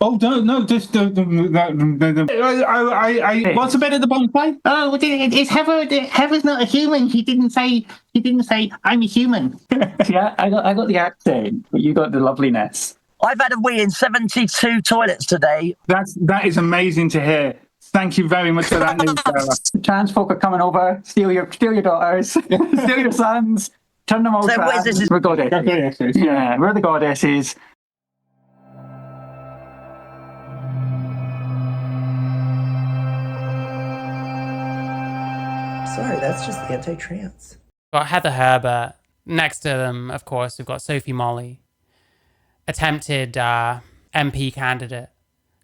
Oh, no, just what's the bit at the bottom say? Oh, it's Heather. Heather's not a human. She didn't say. I'm a human. Yeah, I got the accent, but you got the loveliness. I've had a wee in 72 toilets today. That is amazing to hear. Thank you very much for that news, Sarah. Trans folk are coming over, steal your daughters, steal your sons, turn them all So what trans. is this? We're goddesses. Yeah, we're the goddesses. Sorry, that's just anti-trans. Got Heather Herbert. Next to them, of course, we've got Sophie Molly. Attempted MP candidate.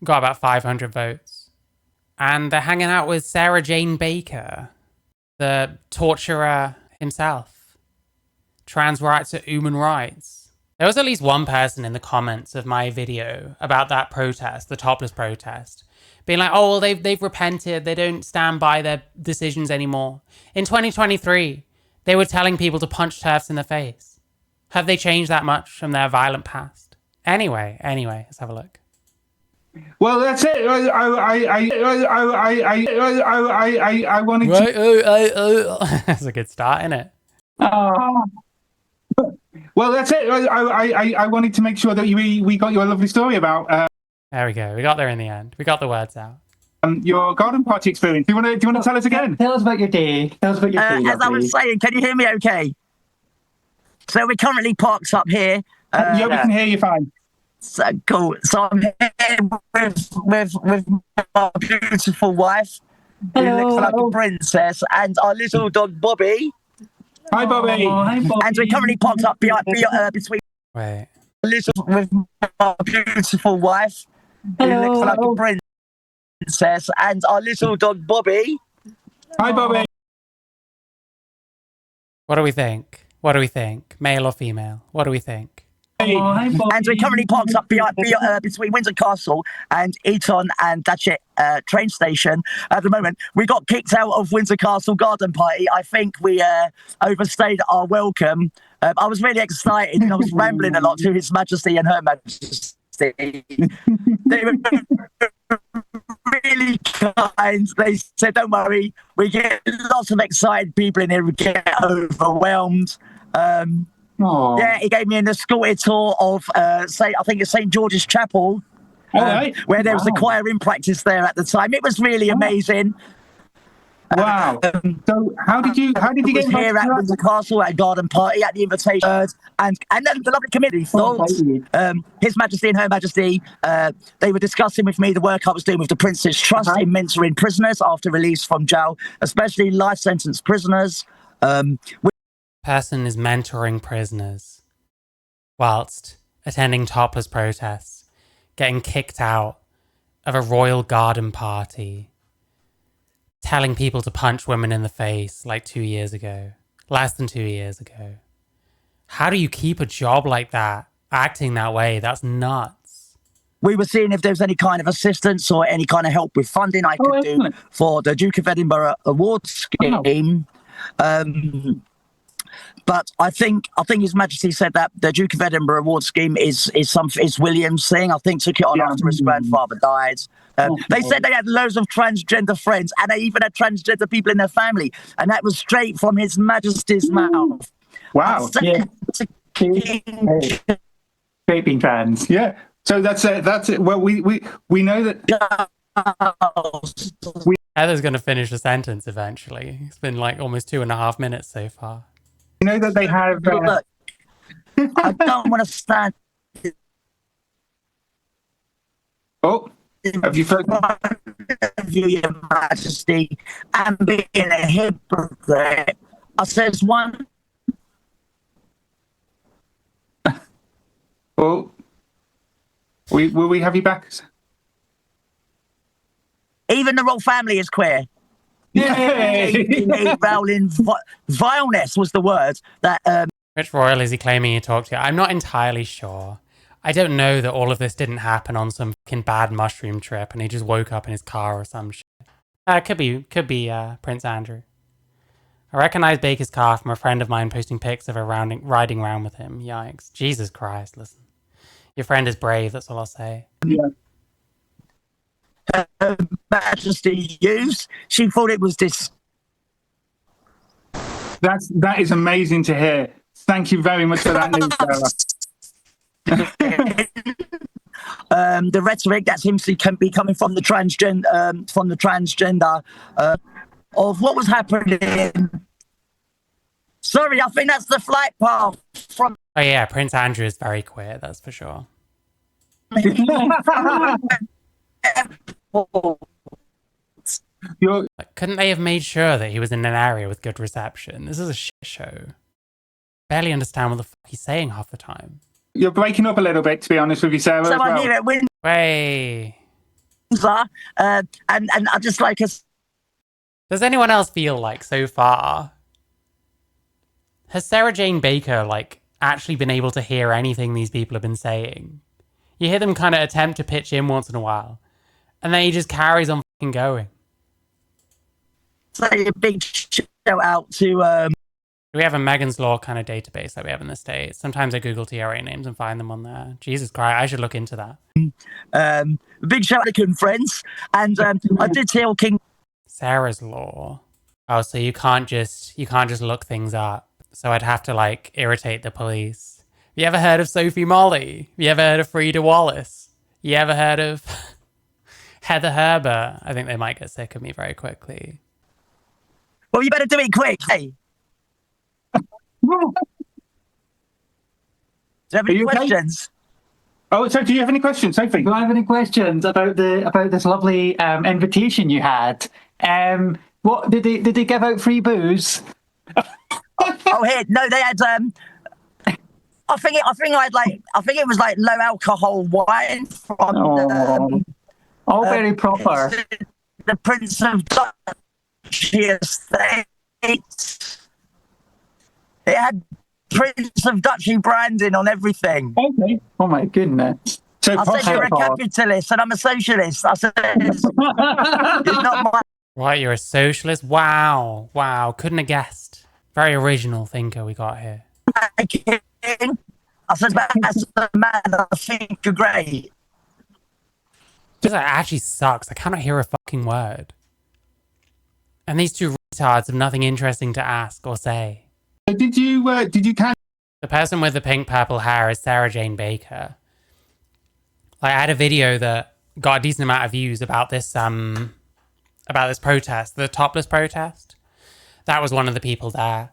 Got about 500 votes. And they're hanging out with Sarah Jane Baker, the torturer himself. Trans rights are human rights. There was at least one person in the comments of my video about that protest, the topless protest, being like, oh, well, they've repented. They don't stand by their decisions anymore. In 2023, they were telling people to punch TERFs in the face. Have they changed that much from their violent past? Anyway, let's have a look. Well, that's it. I wanted to. That's a good start, isn't it? Oh. Well, that's it. I wanted to make sure that we got your lovely story about. There we go. We got there in the end. We got the words out. Your garden party experience. Do you want to tell us again? Tell us about your day. Tell us about your day. As I was saying, can you hear me okay? So we're currently parked up here. Yeah, we can hear you fine. So cool. So I'm here with my beautiful wife, who looks like a princess, and our little dog Bobby. Hi, Bobby. Oh, hi, Bobby. And we're currently parked up between. Wait. With my beautiful wife, who looks like a princess, and our little dog Bobby. Hi, Bobby. What do we think? Male or female? What do we think? Oh, hi, Bobby. And we're currently parked up between Windsor Castle and Eton and Datchet train station at the moment. We got kicked out of Windsor Castle garden party. I think we overstayed our welcome. I was really excited and I was rambling a lot to His Majesty and Her Majesty. They were really kind. They said, don't worry, we get lots of excited people in here, we get overwhelmed. Yeah, he gave me an escorted tour of, I think it's St. George's Chapel, where there was a choir in practice there at the time. It was really amazing. Wow. So how did you get here at Windsor Castle at a garden party at the invitation, and then the lovely committee thought His Majesty and Her Majesty, they were discussing with me the work I was doing with the Prince's Trust in mentoring prisoners after release from jail, especially life sentence prisoners. Person is mentoring prisoners whilst attending topless protests, getting kicked out of a royal garden party, telling people to punch women in the face like 2 years ago, less than 2 years ago. How do you keep a job like that, acting that way? That's nuts. We were seeing if there was any kind of assistance or any kind of help with funding I could do for the Duke of Edinburgh Award Scheme. But I think His Majesty said that the Duke of Edinburgh Award Scheme is William's thing. I think took it on after his grandfather died. They said they had loads of transgender friends, and they even had transgender people in their family, and that was straight from His Majesty's mouth. Wow. Great being trans. Yeah. So that's it. Well, we know that. Heather's going to finish the sentence eventually. It's been like almost 2.5 minutes so far. You know that they have. Look, I don't want to stand. Oh, have you heard? Your Majesty, and being a hypocrite. I says one. Oh, will we have you back? Even the royal family is queer. Yay! Vileness was the word that. Which royal is he claiming he talked to? I'm not entirely sure. I don't know that all of this didn't happen on some fucking bad mushroom trip and he just woke up in his car or some shit. Could be Prince Andrew. I recognize Baker's car from a friend of mine posting pics of her riding around with him. Yikes. Jesus Christ, listen. Your friend is brave, that's all I'll say. Yeah. Majesty used. She thought it was That is amazing to hear. Thank you very much for that news, Sarah. The rhetoric that seems to be coming from the transgender of what was happening. Sorry, I think that's the flight path from. Oh yeah, Prince Andrew is very queer, that's for sure. Like, couldn't they have made sure that he was in an area with good reception? This is a shit show. Barely understand what the fuck he's saying half the time. You're breaking up a little bit, to be honest with you, Sarah. So as well. I'm here at Windsor, Way. and I just like us. Does anyone else feel like so far? Has Sarah Jane Baker like actually been able to hear anything these people have been saying? You hear them kind of attempt to pitch in once in a while, and then he just carries on fucking going. Say a big shout out to We have a Megan's Law kind of database that we have in the States. Sometimes I Google TRA names and find them on there. Jesus Christ, I should look into that. big shout out to friends, and I did tell King Sarah's Law. Oh, so you can't just look things up. So I'd have to like irritate the police. Have you ever heard of Sophie Molly? Have you ever heard of Frida Wallace? You ever heard of Heather Herbert? I think they might get sick of me very quickly. Well, you better do it quick. Hey. Do you have any questions? Oh, so do you have any questions, Sophie? Do I have any questions about this lovely invitation you had? What did they give out free booze? Oh, here, no, they had. I think it was like low alcohol wine from Very proper. the Prince of Duchy estate. It had Prince of Duchy branding on everything. Okay. Oh my goodness. So I said you're a capitalist and I'm a socialist. I said it's not my. Right, you're a socialist? Wow. Couldn't have guessed. Very original thinker we got here. King. I said, as a man, I think you're great. This actually sucks. I cannot hear a fucking word. And these two retards have nothing interesting to ask or say. So did you catch? The person with the pink purple hair is Sarah Jane Baker. Like, I had a video that got a decent amount of views about this protest, the topless protest. That was one of the people there.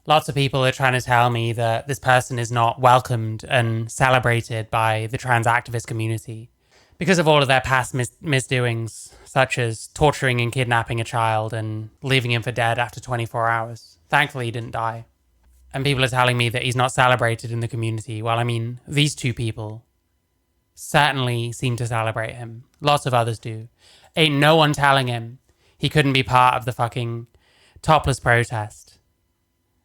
Lots of people are trying to tell me that this person is not welcomed and celebrated by the trans activist community because of all of their past misdoings, such as torturing and kidnapping a child and leaving him for dead after 24 hours. Thankfully, he didn't die. And people are telling me that he's not celebrated in the community. Well, I mean, these two people certainly seem to celebrate him. Lots of others do. Ain't no one telling him he couldn't be part of the fucking topless protest.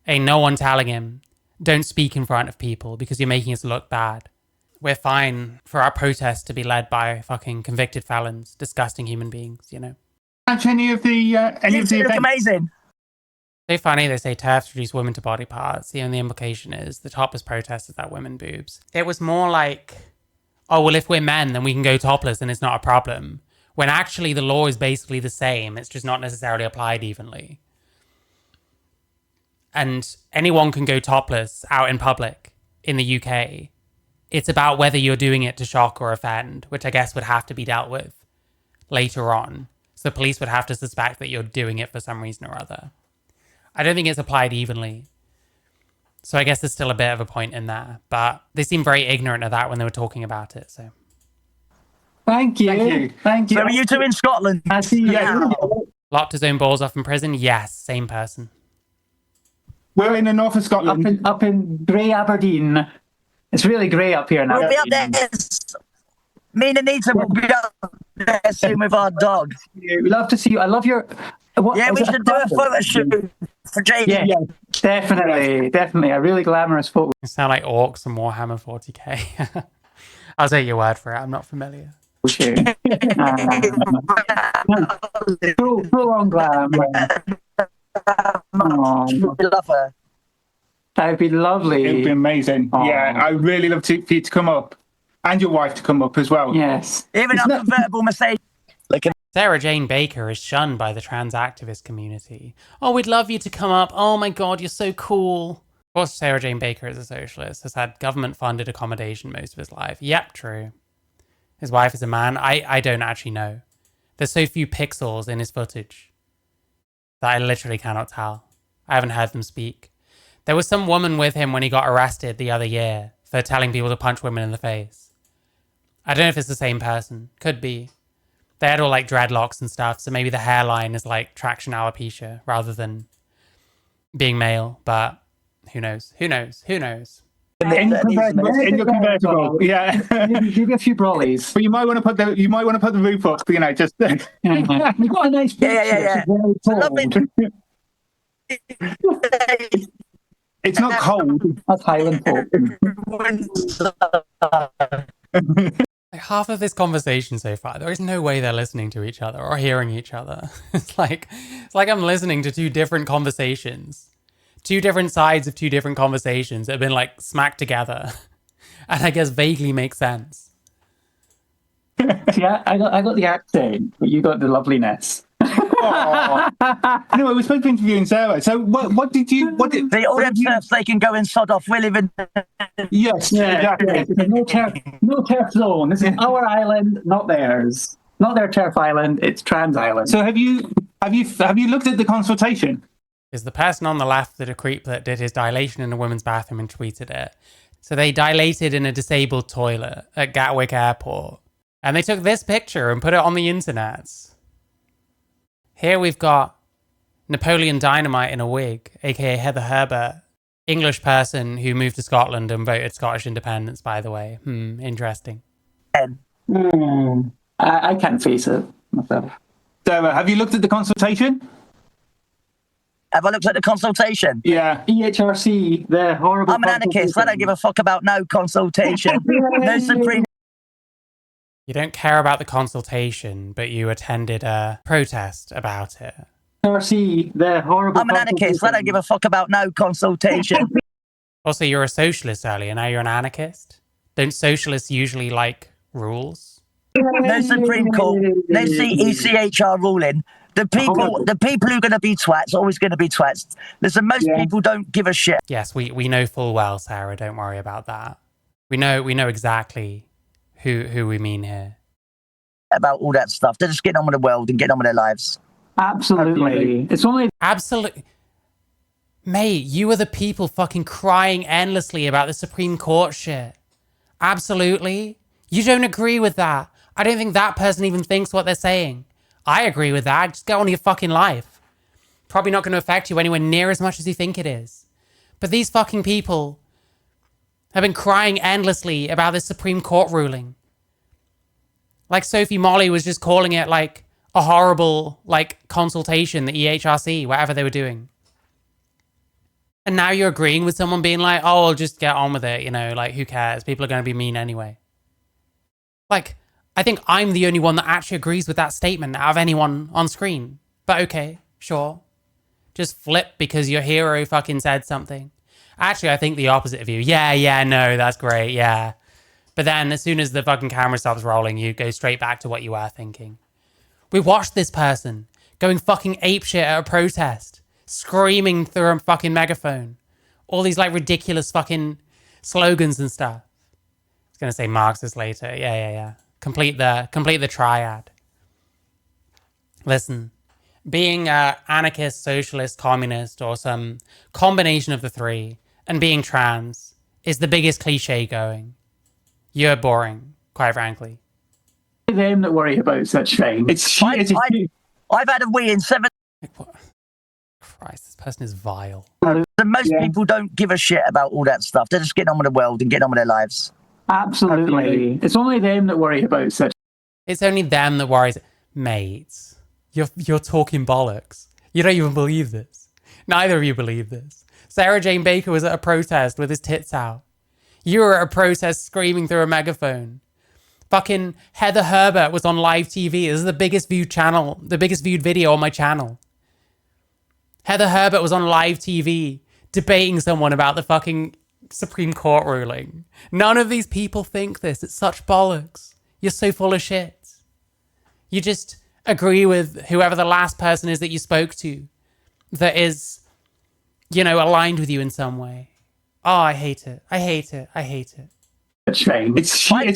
Ain't no one telling him, don't speak in front of people because you're making us look bad. We're fine for our protest to be led by fucking convicted felons, disgusting human beings, you know? Catch any of the Look events? amazing. So funny, they say TERFs reduce women to body parts. The only implication is the topless protest is that women boobs. It was more like, oh, well, if we're men, then we can go topless and it's not a problem. When actually the law is basically the same. It's just not necessarily applied evenly. And anyone can go topless out in public in the UK. It's about whether you're doing it to shock or offend, which I guess would have to be dealt with later on. So the police would have to suspect that you're doing it for some reason or other. I don't think it's applied evenly. So I guess there's still a bit of a point in there. But they seemed very ignorant of that when they were talking about it. So Thank you. So are you two in Scotland? I see you. Yeah. locked his own balls off in prison? Yes, same person. We're in the north of Scotland. Up in grey Aberdeen. It's really grey up here now. We'll be up there. Me and Anita will be up there soon with our dog. We love to see you. I love your. Yeah, we should do a photo shoot for JD. Yeah, definitely. A really glamorous photo. You sound like orcs from Warhammer 40k. I'll take your word for it. I'm not familiar. Full on glam. We love her. That would be lovely. It would be amazing. Aww. Yeah, I really love for you to come up and your wife to come up as well. Yes. Even our convertible Mercedes. Sarah Jane Baker is shunned by the trans activist community. Oh, we'd love you to come up. Oh my god, you're so cool. Of course, Sarah Jane Baker is a socialist, has had government-funded accommodation most of his life. Yep, true. His wife is a man. I don't actually know. There's so few pixels in his footage that I literally cannot tell. I haven't heard them speak. There was some woman with him when he got arrested the other year for telling people to punch women in the face. I don't know if it's the same person. Could be. They had all like dreadlocks and stuff, so maybe the hairline is like traction alopecia rather than being male, but who knows? Who knows? Who knows? In your convertible, yeah. Maybe a few brollies. But you might want to put the roof up, you know, just. We've got a nice picture. Yeah. It's very Lovely. cold. It's not cold. That's Highland folk. Like half of this conversation so far, there is no way they're listening to each other or hearing each other. It's like I'm listening to two different conversations. Two different sides of two different conversations that have been like smacked together. And I guess vaguely make sense. Yeah, I got the accent, but you got the loveliness. Anyway, we're supposed to be interviewing Sarah. So what did They all them turfs, they can go and sod off. We live in. Yes, exactly. No turf zone. This is our island, not theirs. Not their turf island. It's trans island. So have you looked at the consultation? Is the person on the left the creep that did his dilation in a women's bathroom and tweeted it? So they dilated in a disabled toilet at Gatwick Airport. And they took this picture and put it on the internet. Here we've got Napoleon Dynamite in a wig, aka Heather Herbert. English person who moved to Scotland and voted Scottish independence, by the way. Interesting. I can't face it myself. Sarah, have you looked at the consultation? Have I looked at the consultation? Yeah. EHRC, the horrible. I'm an anarchist. I don't give a fuck about no consultation. No Supreme. You don't care about the consultation, but you attended a protest about it. EHRC, the horrible. I'm an anarchist. I don't give a fuck about no consultation. Also, you're a socialist earlier, now you're an anarchist? Don't socialists usually like rules? No Supreme Court. No ECHR ruling. The people who are going to be twats are always going to be twats. Listen, most people don't give a shit. Yes, we know full well, Sarah, don't worry about that. We know exactly who we mean here. About all that stuff. They're just getting on with the world and getting on with their lives. Absolutely. It's only. Absolutely. Mate, you are the people fucking crying endlessly about the Supreme Court shit. Absolutely. You don't agree with that. I don't think that person even thinks what they're saying. I agree with that. Just get on with your fucking life. Probably not going to affect you anywhere near as much as you think it is. But these fucking people have been crying endlessly about this Supreme Court ruling. Like Sophie Molly was just calling it like a horrible like consultation, the EHRC, whatever they were doing. And now you're agreeing with someone being like, oh, I'll just get on with it, you know, like who cares? People are going to be mean anyway. Like, I think I'm the only one that actually agrees with that statement out of anyone on screen. But okay, sure. Just flip because your hero fucking said something. Actually, I think the opposite of you. Yeah, no, that's great, yeah. But then as soon as the fucking camera stops rolling, you go straight back to what you were thinking. We watched this person going fucking apeshit at a protest, screaming through a fucking megaphone. All these like ridiculous fucking slogans and stuff. I was gonna say Marxist later. Yeah. Complete the triad. Listen, being an anarchist, socialist, communist, or some combination of the three, and being trans is the biggest cliche going. You're boring, quite frankly. Them that worry about such things. I've had a wee in 7. Like, what? Christ, this person is vile. Most people don't give a shit about all that stuff. They're just getting on with the world and getting on with their lives. Absolutely. It's only them that worry about such. It's only them that worries. Mates, you're talking bollocks. You don't even believe this. Neither of you believe this. Sarah Jane Baker was at a protest with his tits out. You were at a protest screaming through a megaphone. Fucking Heather Herbert was on live TV. This is the biggest viewed channel, the biggest viewed video on my channel. Heather Herbert was on live TV debating someone about the fucking Supreme Court ruling. None of these people think this. It's such bollocks. You're so full of shit. You just agree with whoever the last person is that you spoke to that is, aligned with you in some way. Oh, I hate it. I hate it. I hate it. It's fine.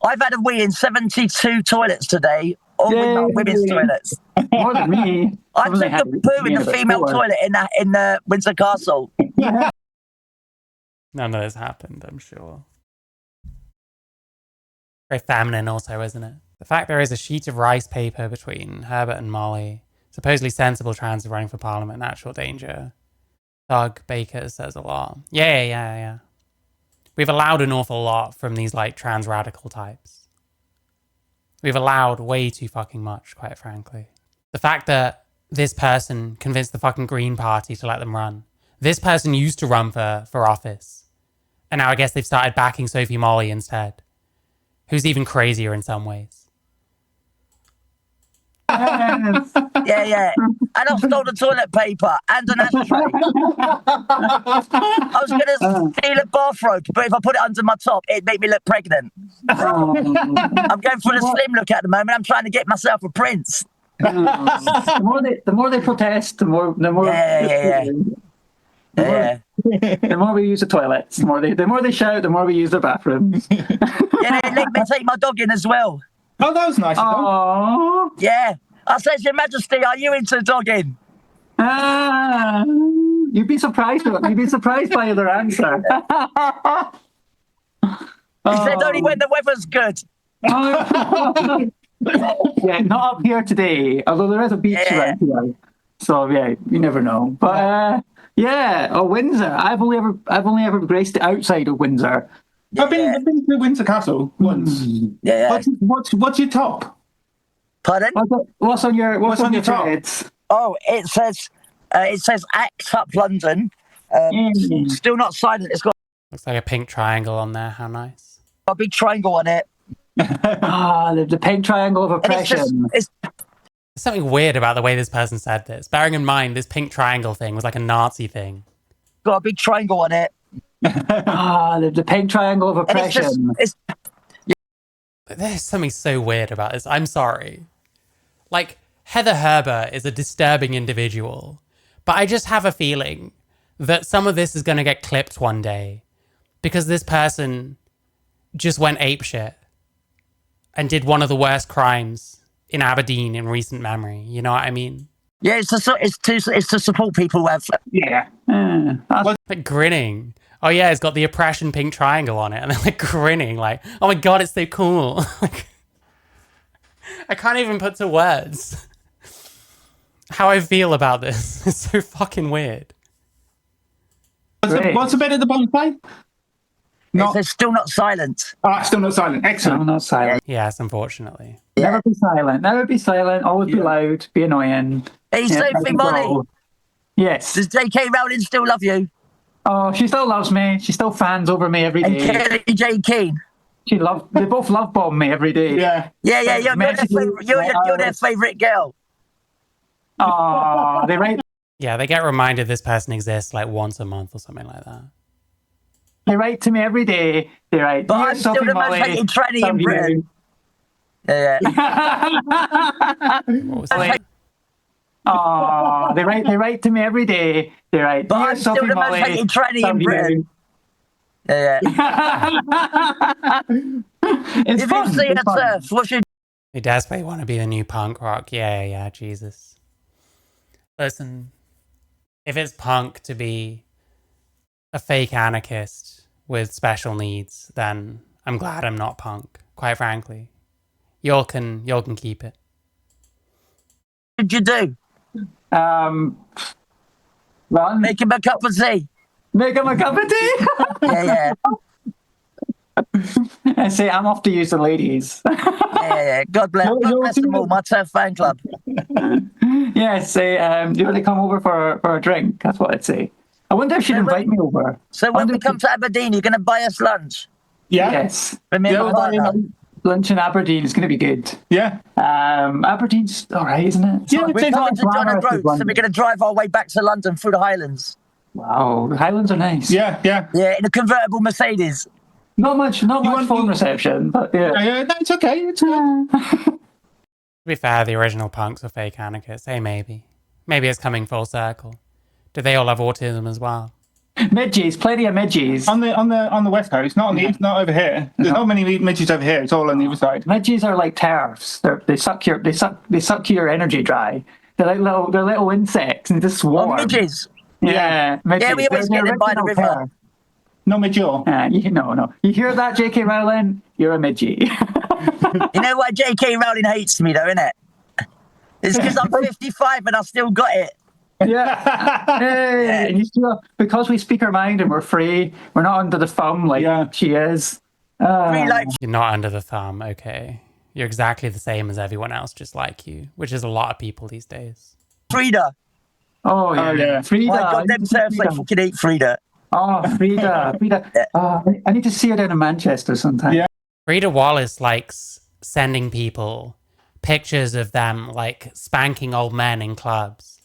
I've had a wee in 72 toilets today, all women's toilets. More than me. I took a poo in the female toilet in the Windsor Castle. None of this happened, I'm sure. Very feminine also, isn't it? The fact there is a sheet of rice paper between Herbert and Molly, supposedly sensible chance of running for parliament, actual danger. Doug Baker says a lot. Yeah. We've allowed an awful lot from these, trans radical types. We've allowed way too fucking much, quite frankly. The fact that this person convinced the fucking Green Party to let them run. This person used to run for office. And now I guess they've started backing Sophie Molly instead. Who's even crazier in some ways. Yeah. And I've stolen toilet paper and an ashtray. I was going to steal a bathrobe, but if I put it under my top, it'd make me look pregnant. I'm going for the slim look at the moment. I'm trying to get myself a prince. The more they protest, the more the more we use the toilets. The more they shout, the more we use the bathrooms. Yeah, they let me take my dog in as well. Oh, that was nice. Aww. Yeah. I said, Your Majesty, are you into dogging? You'd be surprised. You'd be surprised by their answer. He said only when the weather's good. Yeah, not up here today. Although there is a beach around here, so yeah, you never know. But Windsor. I've only ever graced the outside of Windsor. I've been to Windsor Castle once. Yeah. What's your top? Pardon? What's on your top? threads? Oh, it says Act Up London. Still not silent. It's got Looks like a pink triangle on there. How nice. a big triangle on it. The pink triangle of oppression. There's something weird about the way this person said this. Bearing in mind, this pink triangle thing was like a Nazi thing. Got a big triangle on it. The pink triangle of oppression. There's something so weird about this. I'm sorry. Heather Herbert is a disturbing individual, but I just have a feeling that some of this is going to get clipped one day because this person just went apeshit and did one of the worst crimes in Aberdeen in recent memory. You know what I mean? Yeah, it's to support people who have. Yeah. Grinning. Oh yeah, it's got the oppression pink triangle on it, and they're grinning oh my god, it's so cool. I can't even put to words how I feel about this. It's so fucking weird. What's the bit at the bottom play? It's still not silent. Still not silent. Excellent. I'm not silent. Yes, unfortunately. Yeah. Never be silent. Never be silent. Always be loud. Be annoying. Hey, Sophie Molly. Yes. Does J.K. Rowling still love you? Oh, she still loves me. She still fans over me every And day. Kelly J. Keane. They both love bomb me every day. Yeah. Yeah. You're their favourite girl. Oh, they write. Yeah, they get reminded this person exists once a month or something like that. They write to me every day. They write. But I'm still the most hated tranny in Britain. Yeah. What was that? Oh, they write to me every day. They write. But I'm still the most hated tranny in Britain. Yeah. If you see a surf, what should They desperately want to be the new punk rock. Yeah, Jesus. Listen, if it's punk to be a fake anarchist with special needs, then I'm glad I'm not punk, quite frankly. Y'all can keep it. you do? Well, Make him a cup of tea. make him a cup of tea. Yeah. I say I'm off to use the ladies. Yeah. God bless them all. My Turf fan club. Yeah, say, do you want to come over for a drink? That's what I'd say. I wonder if she'd invite me over. So when we come to Aberdeen, you're going to buy us lunch. Yeah. Yes. Remember Lunch in Aberdeen is going to be good. Yeah. Aberdeen's all right, isn't it? Yeah, We're coming to John O'Groats, so we're going to drive our way back to London through the Highlands. Wow, the Highlands are nice. Yeah. Yeah, in a convertible Mercedes. Not much phone reception, but yeah. Yeah, no, it's okay. It's good. be fair, the original punks were fake anarchists. Hey, maybe. Maybe it's coming full circle. Do they all have autism as well? Midges, plenty of midges. On the west coast, not on the not over here. There's not many midges over here. It's all on the other side. Midges are like turfs. They suck your energy dry. They're little insects and they just swarm. Oh, midges. Yeah, midges. Yeah, we always get them by the original river. turf. No midjaw. No. You hear that, J.K. Rowling? You're a midgie. You know why J.K. Rowling hates me, though, innit? It's because I'm 55 and I still got it. Yeah. Hey, and you still, because we speak our mind and we're free, we're not under the thumb like she is. Free like You're not under the thumb, okay. You're exactly the same as everyone else, just like you, which is a lot of people these days. Frida. Oh, yeah. Frida. My God, them turfs, they fucking eat Frida. Oh, Frida. I need to see her down in Manchester sometime. Yeah. Frida Wallace likes sending people pictures of them, like, spanking old men in clubs.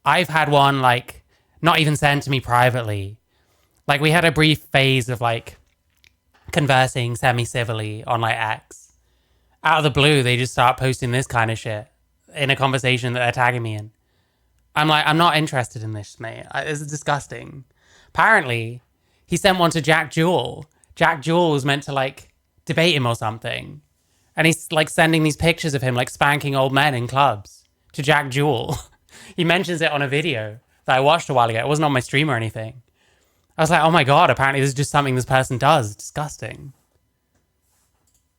I've had one, like, not even sent to me privately. Like, we had a brief phase of, like, conversing semi-civilly on, like, X. Out of the blue, they just start posting this kind of shit in a conversation that they're tagging me in. I'm like, I'm not interested in this, mate. This is disgusting. Apparently, he sent one to Jack Jewell. Jack Jewell was meant to, like, debate him or something. And he's, like, sending these pictures of him, like, spanking old men in clubs to Jack Jewell. He mentions it on a video that I watched a while ago. It wasn't on my stream or anything. I was like, oh my God, apparently this is just something this person does. It's disgusting.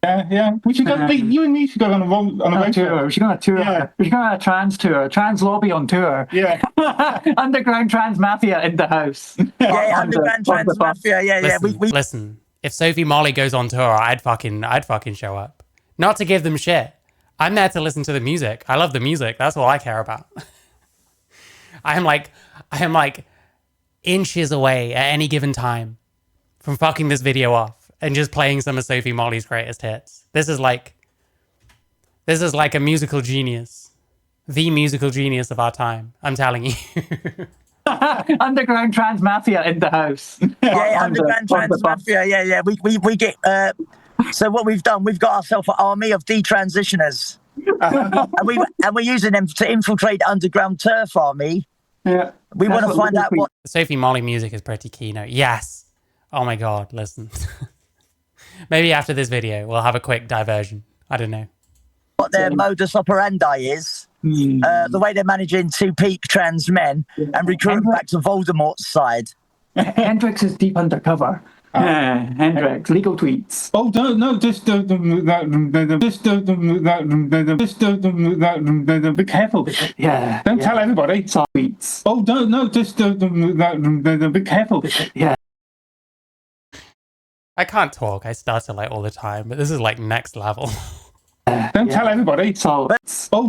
Yeah. We should go. You and me should go on a road tour. We should go on a tour. Yeah. We should go on a trans tour. Trans lobby on tour. Yeah. Underground trans mafia in the house. Yeah, underground trans mafia. Yeah. Listen, if Sophie Molly goes on tour, I'd fucking show up. Not to give them shit. I'm there to listen to the music. I love the music. That's all I care about. I am like inches away at any given time from fucking this video off and just playing some of Sophie Molly's greatest hits. This is like a musical genius. The musical genius of our time. I'm telling you. Underground trans mafia in the house. Yeah, underground trans mafia. Yeah. We get. So what we've done, we've got ourselves an army of detransitioners, and we're using them to infiltrate the underground turf army. Yeah. We want to find out what Sophie Molly music is pretty keynote. Yes. Oh my God, listen. Maybe after this video, we'll have a quick diversion. I don't know. their modus operandi is. The way they're managing to peak trans men and recruit them back to Voldemort's side. Hendrix is deep undercover. Hendrix, legal tweets. Oh, no, just be careful. Yeah. Don't tell everybody. Tweets. Oh, no, just be careful. Yeah. I can't talk. I stutter like all the time, but this is like next level. Don't tell everybody. Oh,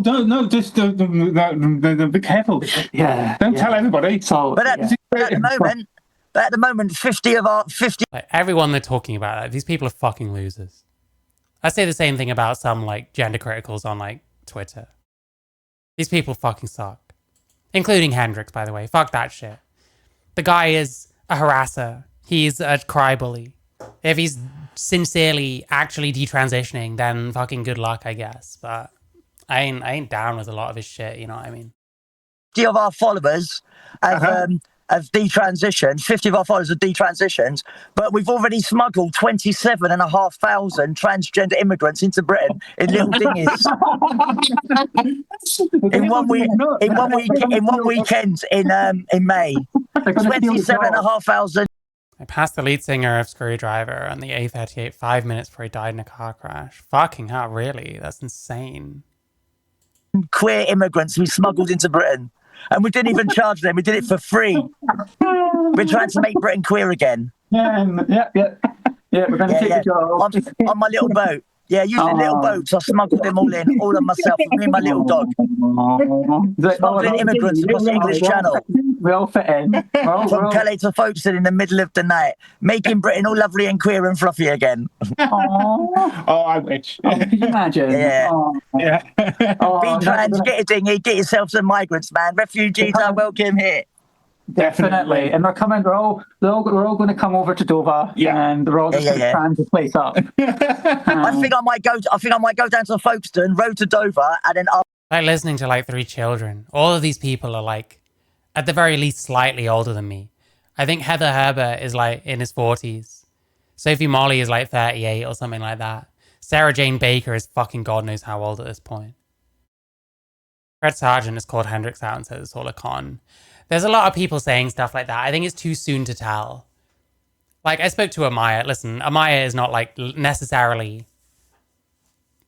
no, just be careful. Yeah. Don't tell everybody. But at the moment, 50 of our 50. Like everyone they're talking about, like, these people are fucking losers. I say the same thing about some like gender criticals on like Twitter. These people fucking suck, including Hendrix, by the way. Fuck that shit. The guy is a harasser. He's a crybaby. If he's sincerely actually detransitioning, then fucking good luck, I guess. But I ain't down with a lot of his shit. You know what I mean? 50 of our followers have detransitioned. 50 of our followers have detransitioned, but we've already smuggled 27,500 transgender immigrants into Britain in little dinghies. in one weekend in May. 27,500. I passed the lead singer of Screwdriver on the A38 5 minutes before he died in a car crash. Fucking hell, really? That's insane. Queer immigrants we smuggled into Britain. And we didn't even charge them. We did it for free. We're trying to make Britain queer again. Yeah, we're going to take the job. On my little boat. Yeah, using little boats. I smuggled them all in, all of myself, me and my little dog. Smuggling immigrants across the English Channel. We all fit in. From Calais to Folkestone in the middle of the night, making Britain all lovely and queer and fluffy again. Oh, I wish. Could you imagine? Yeah. Yeah. Be trans, get a dinghy, get yourself some migrants, man. Refugees are welcome here. Definitely. And they're coming. We're all going to come over to Dover. Yeah. And they're all just going to trans the place up. I think I might go down to Folkestone, road to Dover, and then Like listening to like 3 children. All of these people are like, at the very least, slightly older than me. I think Heather Herbert is like in his 40s. Sophie Molly is like 38 or something like that. Sarah Jane Baker is fucking God knows how old at this point. Fred Sargent has called Hendrix out and says it's all a con. There's a lot of people saying stuff like that. I think it's too soon to tell. Like, I spoke to Amaya. Listen, Amaya is not like necessarily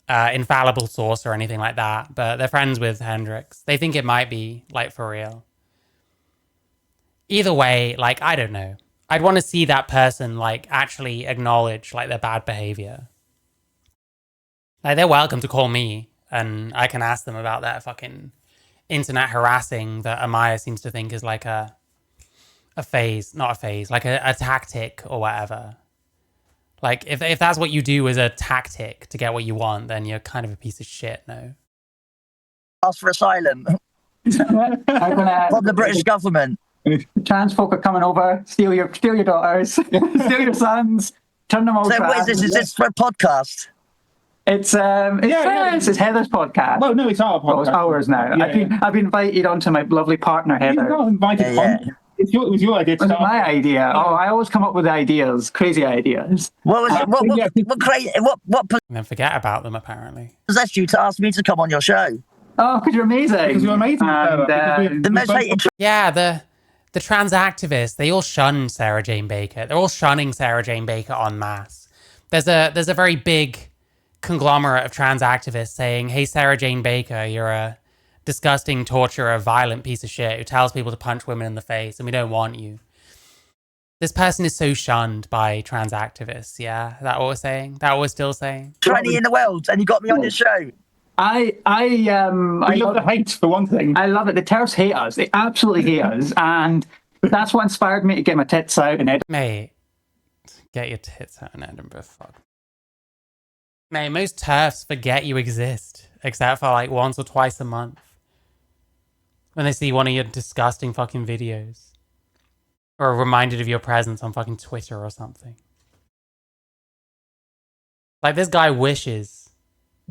infallible source or anything like that, but they're friends with Hendrix. They think it might be like for real. Either way, like, I don't know. I'd want to see that person like actually acknowledge like their bad behavior. Like, they're welcome to call me and I can ask them about that fucking internet harassing that Amaya seems to think is like a phase, not a phase, like a tactic or whatever. Like, if that's what you do as a tactic to get what you want, then you're kind of a piece of shit, no? ask for asylum from the British government. Trans folk are coming over, steal your daughters, steal your sons, turn them all So trans. what is this? Is this for a podcast? It's it's Heather's podcast. Well, no, it's our Well, it's podcast. ours now. Yeah, I've been invited onto my lovely partner You're Heather. not invited. Yeah. It was your idea. It was my idea. Oh, I always come up with ideas, crazy ideas. What was it? What And then forget about them, apparently. possessed you to ask me to come on your show? Oh, because you're amazing. Because you're amazing. And, The most hated Yeah, the trans activists, they all shun Sarah Jane Baker. They're all shunning Sarah Jane Baker en masse. There's a very big conglomerate of trans activists saying, hey, Sarah Jane Baker, you're a disgusting torturer, violent piece of shit who tells people to punch women in the face and we don't want you. This person is so shunned by trans activists, yeah? Is that what we're saying? That what we're still saying? tranny in the world, and you got me on your show. I love the hate, for one thing. I love it. The terrorists hate us. They absolutely hate us. And that's what inspired me to get my tits out in Edinburgh. Mate, get your tits out in Edinburgh, fuck. Mate, most TERFs forget you exist, except for like once or twice a month. When they see one of your disgusting fucking videos. Or are reminded of your presence on fucking Twitter or something. Like, this guy wishes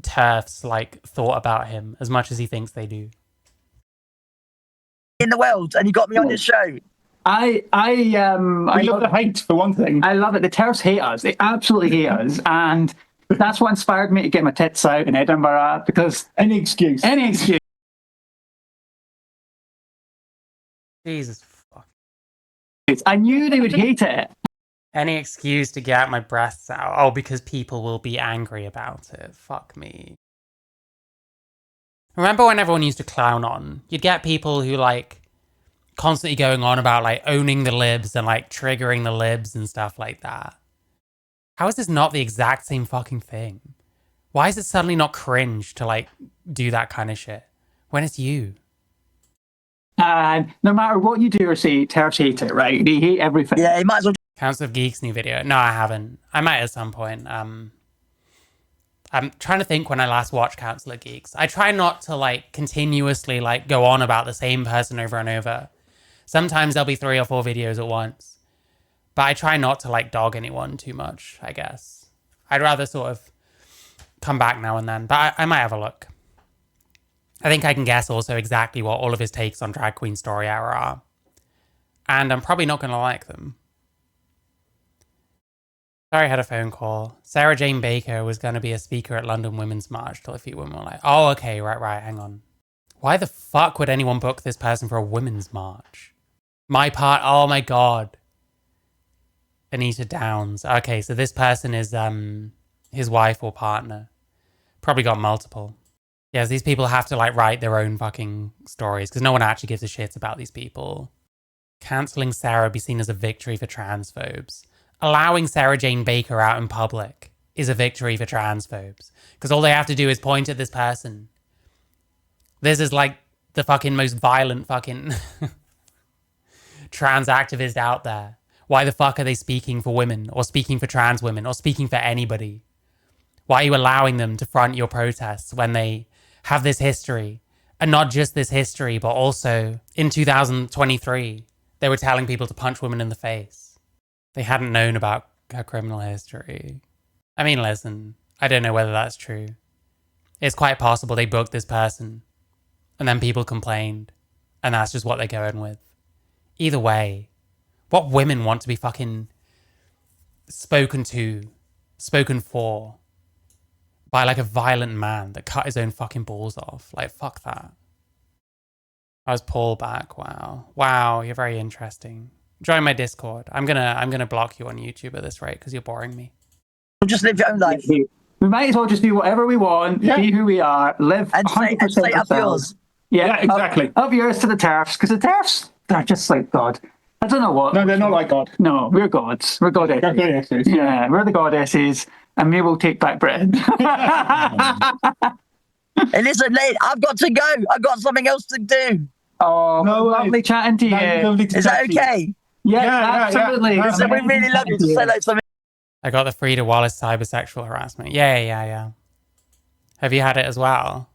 TERFs like thought about him as much as he thinks they do. In the world, and you got me on your show. I love the hate, for one thing. I love it. The terrorists hate us. They absolutely hate us. And that's what inspired me to get my tits out in Edinburgh, because Any excuse. Jesus fuck. I knew they would hate it. Any excuse to get my breasts out. Oh, because people will be angry about it. Fuck me. Remember when everyone used to clown on? You'd get people who like constantly going on about like owning the libs and like triggering the libs and stuff like that. How is this not the exact same fucking thing? Why is it suddenly not cringe to like do that kind of shit when it's you? And no matter what you do or say, terrorists hate it, right? They hate everything. Yeah, you might as well. Council of Geeks new video. No, I haven't. I might at some point. I'm trying to think when I last watched Council of Geeks. I try not to like continuously like go on about the same person over and over. Sometimes there'll be 3 or 4 videos at once. But I try not to like dog anyone too much, I guess. I'd rather sort of come back now and then. But I might have a look. I think I can guess also exactly what all of his takes on Drag Queen Story Hour are. And I'm probably not going to like them. Sorry, I had a phone call. Sarah Jane Baker was going to be a speaker at London Women's March till a few women were like, oh, okay, right, hang on. Why the fuck would anyone book this person for a women's march? My part, oh my god. Anita Downs. Okay, so this person is his wife or partner. Probably got multiple. Yes, these people have to like write their own fucking stories because no one actually gives a shit about these people. Cancelling Sarah be seen as a victory for transphobes. Allowing Sarah Jane Baker out in public is a victory for transphobes because all they have to do is point at this person. This is like the fucking most violent fucking trans activist out there. Why the fuck are they speaking for women or speaking for trans women or speaking for anybody? Why are you allowing them to front your protests when they have this history? And not just this history, but also in 2023, They were telling people to punch women in the face. They hadn't known about her criminal history. I mean, listen, I don't know whether that's true. It's quite possible they booked this person and then people complained and that's just what they're going with. Either way, what women want to be fucking spoken to, spoken for by like a violent man that cut his own fucking balls off. Like, fuck that. I was Paul back. Wow, you're very interesting. Join my Discord. I'm gonna block you on YouTube at this rate because you're boring me. Just live your own life. We might as well just do whatever we want, be who we are, live And 100% say up ourselves. yours. Yeah, exactly. Up yours to the TERFs, because the TERFs, they're just like God. I don't know what. No, they're not like God. No, we're gods. We're goddesses. Goddesses. Yeah, we're the goddesses, and we will take back Britain. Hey, listen, Nate, I've got to go. I've got something else to do. Oh, No lovely way. chatting to you. Lovely to Is that chat to you. okay? Yeah, Yeah, absolutely. yeah. So we really love you. Just say like something. I got the Frida Wallace cybersexual harassment. Yeah. Have you had it as well?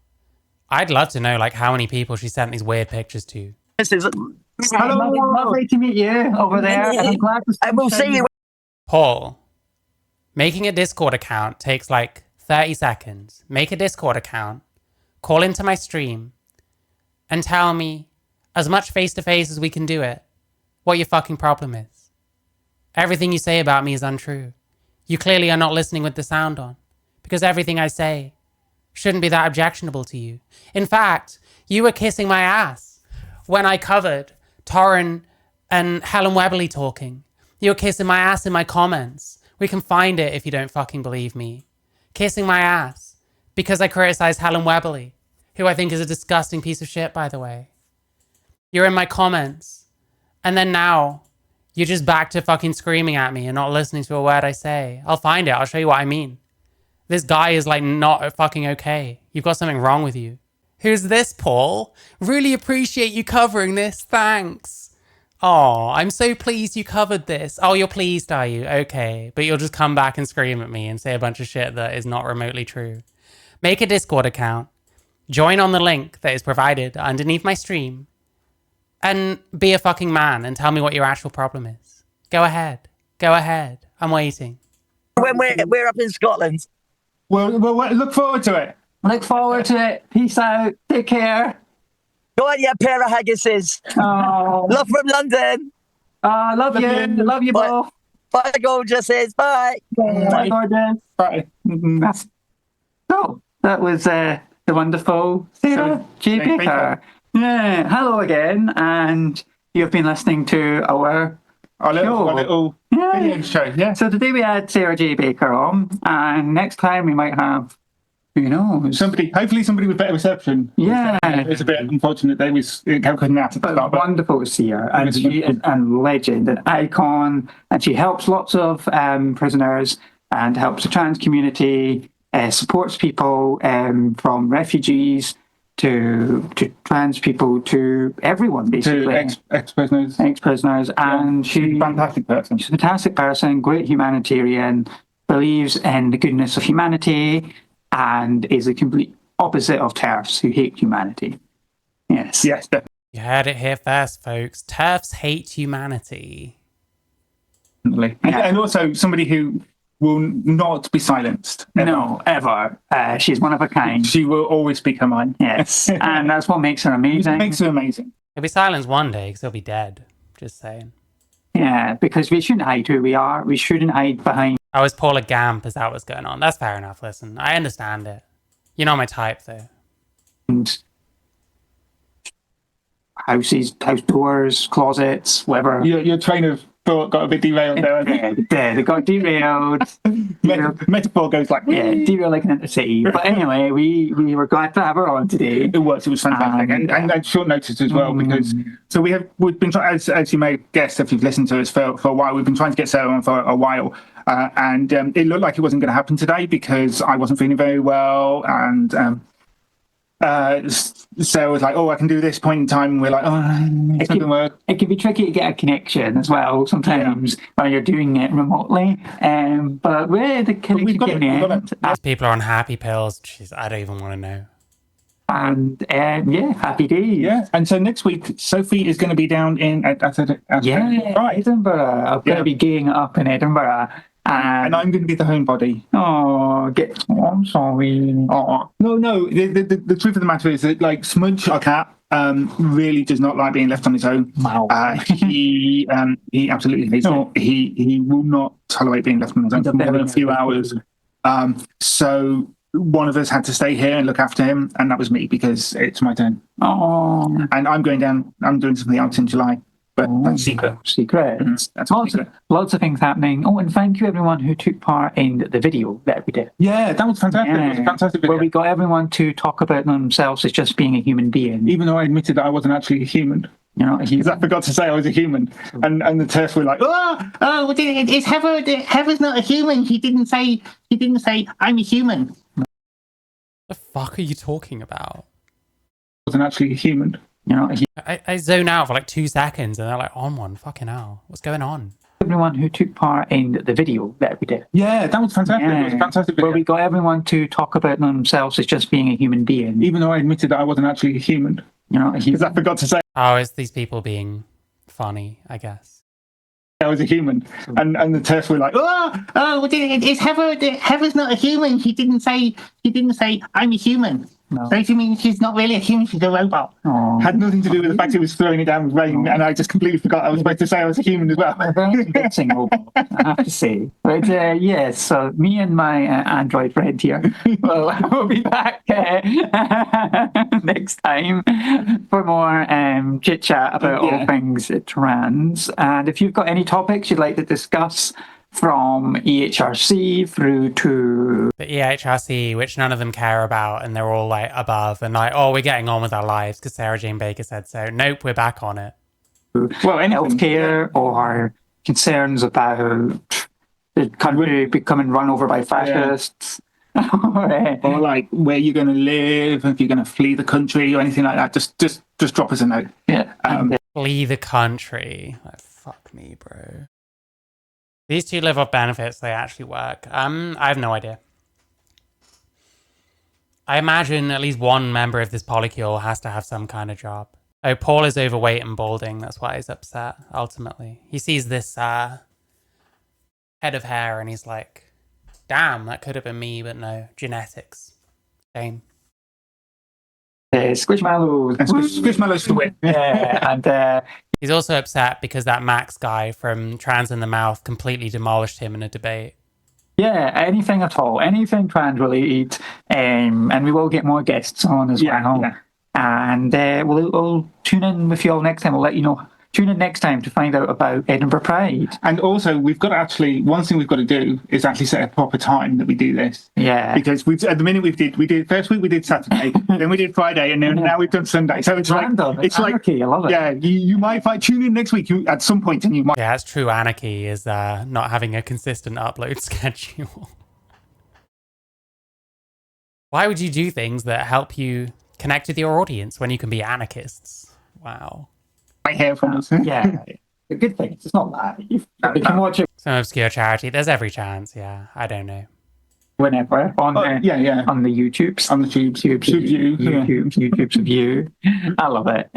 I'd love to know like how many people she sent these weird pictures to. This is, Hello. Lovely to meet you over there. I'm glad to and we'll see you. Paul, making a Discord account takes like 30 seconds. Make a Discord account, call into my stream, and tell me, as much face-to-face as we can do it, what your fucking problem is. Everything you say about me is untrue. You clearly are not listening with the sound on, because everything I say shouldn't be that objectionable to you. In fact, you were kissing my ass when I covered Torrin and Helen Weberly talking. You were kissing my ass in my comments. We can find it if you don't fucking believe me. Kissing my ass because I criticized Helen Weberly, who I think is a disgusting piece of shit, by the way. You're in my comments. And then now, you're just back to fucking screaming at me and not listening to a word I say. I'll find it. I'll show you what I mean. This guy is like not fucking okay. You've got something wrong with you. Who's this, Paul? Really appreciate you covering this. Thanks. Oh, I'm so pleased you covered this. Oh, you're pleased, are you? Okay. But you'll just come back and scream at me and say a bunch of shit that is not remotely true. Make a Discord account. Join on the link that is provided underneath my stream. And be a fucking man and tell me what your actual problem is. Go ahead. Go ahead. I'm waiting. When we're up in Scotland. Well, look forward to it. Look forward to it. Peace out. Take care. Go on, you pair of haggises. Oh, Love from London. love you. Love you Bye. both. Bye, gorgeouses. Bye. Bye, Gordon. Right. So that was the wonderful Sarah J. Thank Baker. Yeah, hello again, and you've been listening to our little video show. Yeah. So today we had Sarah J. Baker on, and next time we might have, who knows? Hopefully somebody with better reception. Yeah. It's a bit unfortunate they couldn't have to But start. wonderful to see her, and she is a legend, an icon, and she helps lots of prisoners and helps the trans community, supports people from refugees to trans people, to everyone basically, to ex-prisoners. And she's a fantastic person. She's a fantastic person, great humanitarian, believes in the goodness of humanity, and is the complete opposite of TERFs who hate humanity. Yes. Yes, definitely. You heard it here first, folks. TERFs hate humanity. And also somebody who will not be silenced. Ever. No, ever. She's one of a kind. She will always speak her mind. Yes. And that's what makes her amazing. It makes her amazing. He'll be silenced one day because he'll be dead. Just saying. Yeah, because we shouldn't hide who we are. We shouldn't hide behind. I was Paula Gamp. Is that what's going on? That's fair enough. Listen, I understand it. You're not my type, though. Houses, house doors, closets, whatever. Your train of thought got a bit derailed there. Yeah, they got derailed. Metaphor goes like, derailed like an intercity. But anyway, we were glad to have her on today. It was fantastic, and short notice as well, because we've been trying, as you may have guessed if you've listened to us for a while, we've been trying to get Sarah on for a while, and it looked like it wasn't going to happen today because I wasn't feeling very well, and Sarah was like, "Oh, I can do this point in time." And we're like, "Oh, it's not going to work." It can be tricky to get a connection as well sometimes when you're doing it remotely. But we're the connection we've got it. These people are on happy pills. Jeez, I don't even want to know. And yeah, happy days. Yeah. And so next week, Sophie is going to be down in right. Edinburgh. I'm going to be gaying it up in Edinburgh. And I'm going to be the homebody. I'm sorry. Oh no. The truth of the matter is that like Smudge, our cat, really does not like being left on his own. Wow. He absolutely hates it. He will not tolerate being left on his own for more than a few hours. So one of us had to stay here and look after him, and that was me because it's my turn. Oh. And I'm going down. I'm doing something else in July, but that's secret. That's Lots of things happening. Oh, and thank you everyone who took part in the video that we did. Yeah, that was fantastic. It was a fantastic video. Where we got everyone to talk about themselves as just being a human being. Even though I admitted that I wasn't actually a human. You're not a human. Because I forgot to say I was a human. And the TERFs were like, It's Heather's not a human. She didn't say I'm a human. The fuck are you talking about? wasn't actually a human. You're not a human. I zone out for like 2 seconds and they're like, on one, fucking hell. What's going on? Everyone who took part in the video that we did. Yeah, that was fantastic. It was a fantastic video. Where we got everyone to talk about themselves as just being a human being. Even though I admitted that I wasn't actually a human. You're not a human. Because I forgot to say Oh, it's these people being funny, I guess. I was a human. And the TERFs were like, It's Heather's not a human. She didn't say I'm a human. No. So you mean she's not really a human, she's a robot. had nothing to do with the fact it was throwing it down with rain, and I just completely forgot I was supposed to say I was a human as well. A very convincing robot, I have to say. But yes, so me and my android friend here will be back next time for more chit chat about all things trans. And if you've got any topics you'd like to discuss, from EHRC through to The EHRC, which none of them care about, and they're all like above and like, oh, we're getting on with our lives because Sarah Jane Baker said so. Nope, we're back on it. healthcare or concerns about the country becoming run over by fascists. Or like where you're going to live, if you're going to flee the country or anything like that, just drop us a note. Yeah. Flee the country. Like, fuck me, bro. These two live off benefits, they actually work. I have no idea. I imagine at least one member of this polycule has to have some kind of job. Oh, Paul is overweight and balding. That's why he's upset, ultimately. He sees this head of hair and he's like, damn, that could have been me, but no. Genetics. Shame. Squishmallows. And Squishmallows to win. Yeah, and he's also upset because that Max guy from Trans in the Mouth completely demolished him in a debate. Yeah, anything at all, anything trans related, and we will get more guests on as well. Yeah. And we'll tune in with you all next time. We'll let you know. Tune in next time to find out about Edinburgh Pride. And also, we've got to actually, one thing we've got to do is actually set a proper time that we do this. Yeah. Because at the minute we did first week we did Saturday, then we did Friday, and then now we've done Sunday. So it's random. Like, it's anarchy. like, I love it. Yeah, you might tune in next week at some point, and you might. Yeah, that's true anarchy is not having a consistent upload schedule. Why would you do things that help you connect with your audience when you can be anarchists? Wow. I hear from us. Yeah. The good thing is it's not that. You can watch it Some obscure charity. There's every chance, yeah. I don't know. whenever on the on the YouTubes. the tubes. YouTubes of you. I love it.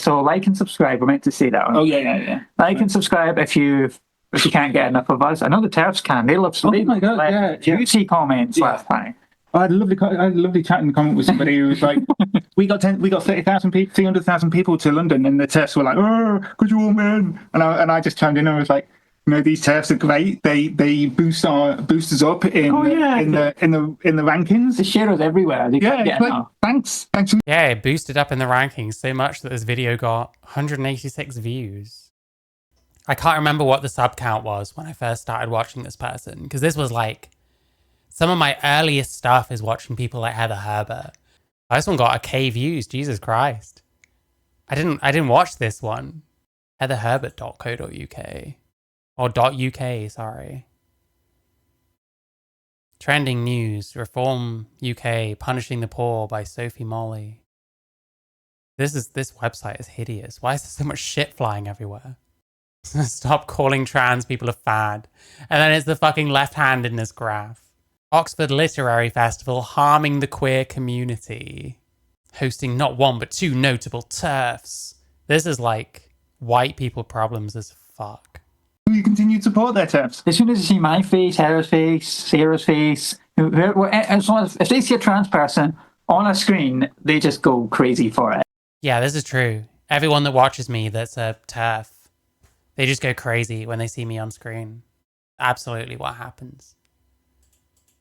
So like and subscribe. I meant to say that one. Oh yeah. Like and subscribe if you can't get enough of us. I know the TERFs can. They love Oh my God, yeah. Juicy comments last time. I had a lovely chat in the comment with somebody who was like, we got 30,000 people, 300,000 people to London, and the TERFs were like, oh, could you all men? And I just chimed in and was like, these TERFs are great. They boost us up in the rankings. They share us everywhere. Thanks. Yeah, it boosted up in the rankings so much that this video got 186 views. I can't remember what the sub count was when I first started watching this person, because this was like, some of my earliest stuff is watching people like Heather Herbert. This one got 1,000 views, Jesus Christ. I didn't watch this one. heatherherbert.co.uk. Or .uk, sorry. Trending news, Reform UK, Punishing the Poor by Sophie Molly. This website is hideous. Why is there so much shit flying everywhere? Stop calling trans people a fad. And then it's the fucking left hand in this graph. Oxford Literary Festival harming the queer community. Hosting not one but two notable TERFs. This is like white people problems as fuck. You continue to support their TERFs. As soon as they see my face, Heather's face, Sarah's face, as long as if they see a trans person on a screen, they just go crazy for it. Yeah, this is true. Everyone that watches me that's a TERF, they just go crazy when they see me on screen. Absolutely what happens.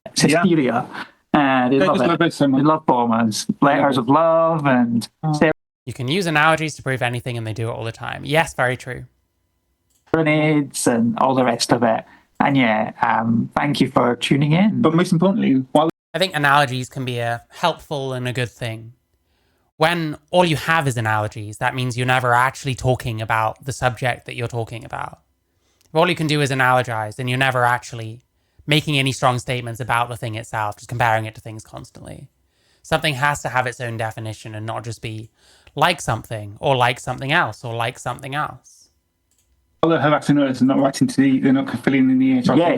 It's hysteria. They love it. They love bombers, letters of love, and You can use analogies to prove anything, and they do it all the time. Yes, very true. grenades and all the rest of it. And yeah, thank you for tuning in. But most importantly, while I think analogies can be a helpful and a good thing. When all you have is analogies, that means you're never actually talking about the subject that you're talking about. If all you can do is analogize, then you're never actually making any strong statements about the thing itself, just comparing it to things constantly. Something has to have its own definition and not just be like something, or like something else, or like something else. the her actioners are not writing to they're not filling in the Yeah,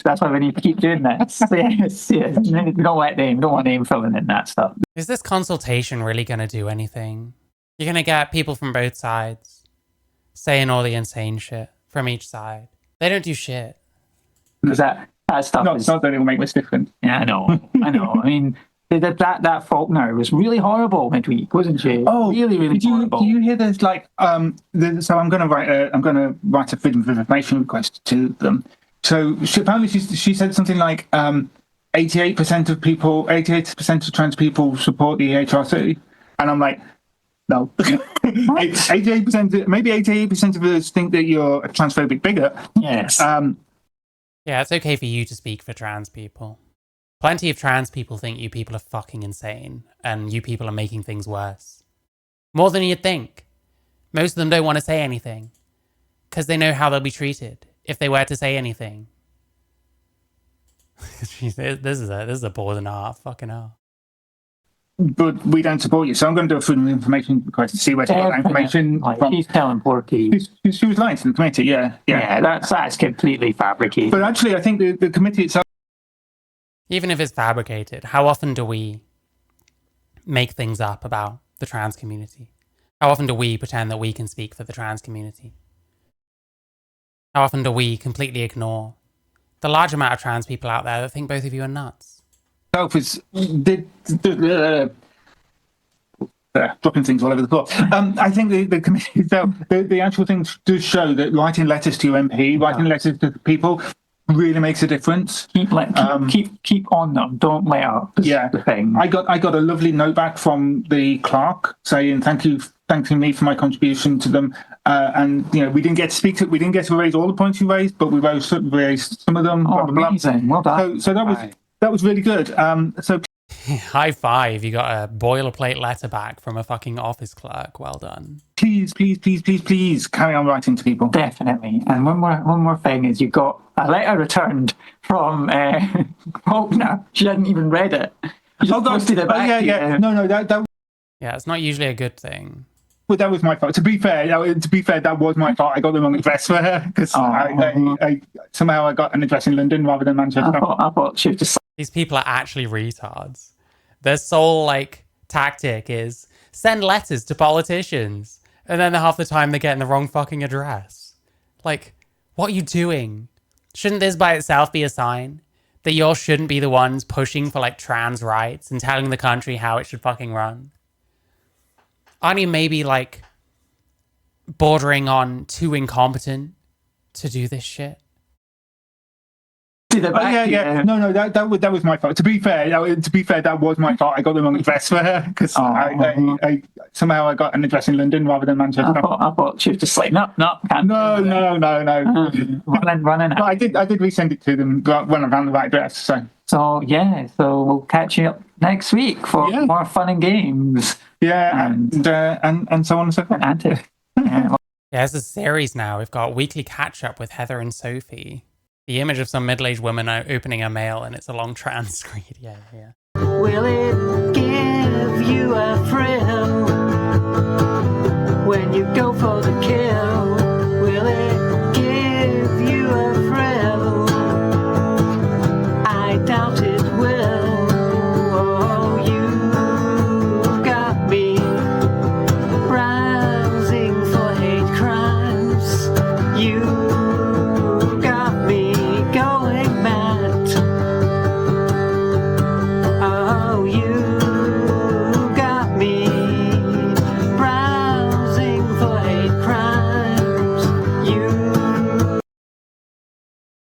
that's why we need to keep doing this. yes. We don't want them filling in that stuff. Is this consultation really going to do anything? You're going to get people from both sides saying all the insane shit from each side. They don't do shit. Because that stuff it's not that it will make much difference. Yeah, I know. I mean, that Faulkner was really horrible midweek, wasn't she? Oh, really horrible. Do you hear there's like so I'm going to write a freedom of information request to them. So apparently she said something like 88% of trans people support the HRC, and I'm like, no. 88%, maybe 88% of us think that you're a transphobic bigot. Yes. Yeah, it's okay for you to speak for trans people. Plenty of trans people think you people are fucking insane, and you people are making things worse. More than you'd think. Most of them don't want to say anything, because they know how they'll be treated if they were to say anything. Jeez, this is a bore and a half, fucking hell. But we don't support you, so I'm going to do a freedom of information request to see where she got that information from. She's telling Porky. She was lying to the committee, yeah. That's completely fabricated. But actually, I think the committee itself. Even if it's fabricated, how often do we make things up about the trans community? How often do we pretend that we can speak for the trans community? How often do we completely ignore the large amount of trans people out there that think both of you are nuts? Is dropping things all over the floor. I think the committee itself, the actual thing does show that writing letters to your MP, writing letters to people really makes a difference. Keep on them. Don't let up. Yeah, the thing. I got a lovely note back from the clerk saying thanking me for my contribution to them. And we didn't get to raise all the points you raised, but we raised some of them. Oh, amazing! Well done. So that was really good. So high five! You got a boilerplate letter back from a fucking office clerk. Well done. Please carry on writing to people. Definitely. And one more thing is you got a letter returned from Faulkner. She hadn't even read it. You just posted it back. Yeah. No, that. Yeah, it's not usually a good thing. Well, that was my fault. To be fair, that was my fault. I got the wrong address for her because I somehow I got an address in London rather than Manchester. I thought she was just. These people are actually retards. Their sole tactic is send letters to politicians, and then half the time they're getting the wrong fucking address. What are you doing? Shouldn't this by itself be a sign that y'all shouldn't be the ones pushing for trans rights and telling the country how it should fucking run? Aren't you maybe bordering on too incompetent to do this shit? Yeah. No, that was my fault. To be fair, that was my fault. I got the wrong address for her because I somehow I got an address in London rather than Manchester. I thought she was just no. No. Running. No, I did resend it to them when I found the right address. So we'll catch you up next week for more fun and games. Yeah, and so on and so forth. Yeah, it's a series now. We've got weekly catch up with Heather and Sophie. The image of some middle-aged woman opening her mail, and it's a long trans screen. Yeah. Will it give you a thrill when you go for the kill? Will it give you a thrill? I doubt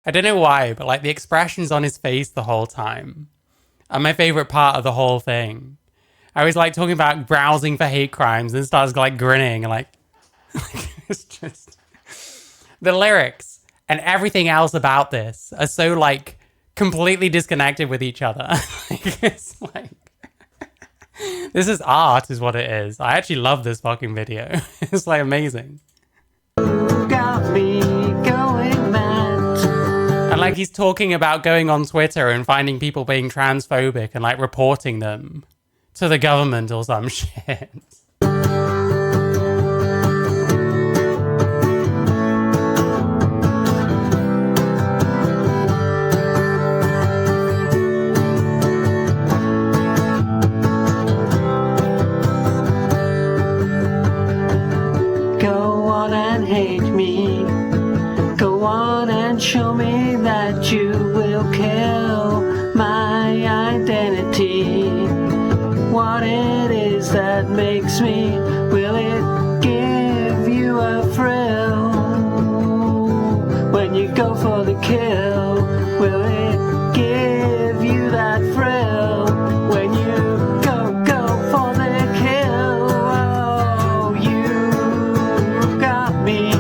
I don't know why, but like the expressions on his face the whole time are my favorite part of the whole thing. I was like talking about browsing for hate crimes and starts like grinning and like it's just the lyrics and everything else about this are so like completely disconnected with each other. Like, it's like this is art is what it is. I actually love this fucking video. It's like amazing. got me going mad. And like he's talking about going on Twitter and finding people being transphobic and like reporting them to the government or some shit. Go on and hate me. Go on and show me that you will kill my identity. What it is that makes me, will it give you a thrill? When you go for the kill, will it give you that thrill? When you go for the kill, oh, you got me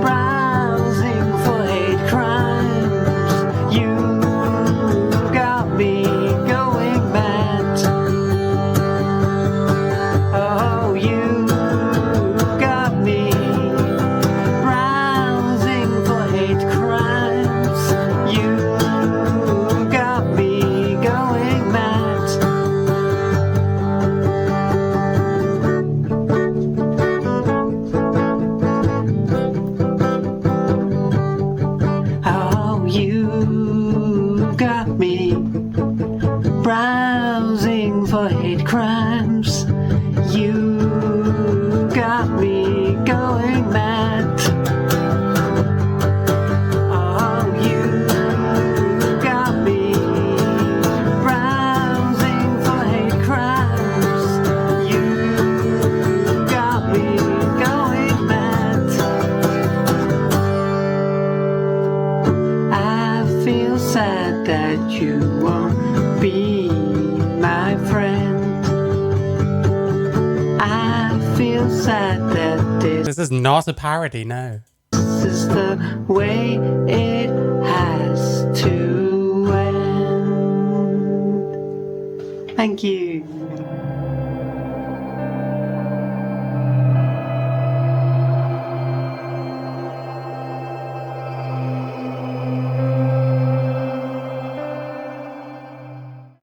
browsing for hate crimes. You got me going mad. Oh, you got me browsing for hate crimes. You got me going mad. Oh, you got me browsing for hate crimes. You got me going mad. Oh, you got me browsing for hate crimes. You got me going mad. I feel sad that you won't be my friend. I feel sad that This is not a parody, no. this is the way it has to end. Thank you.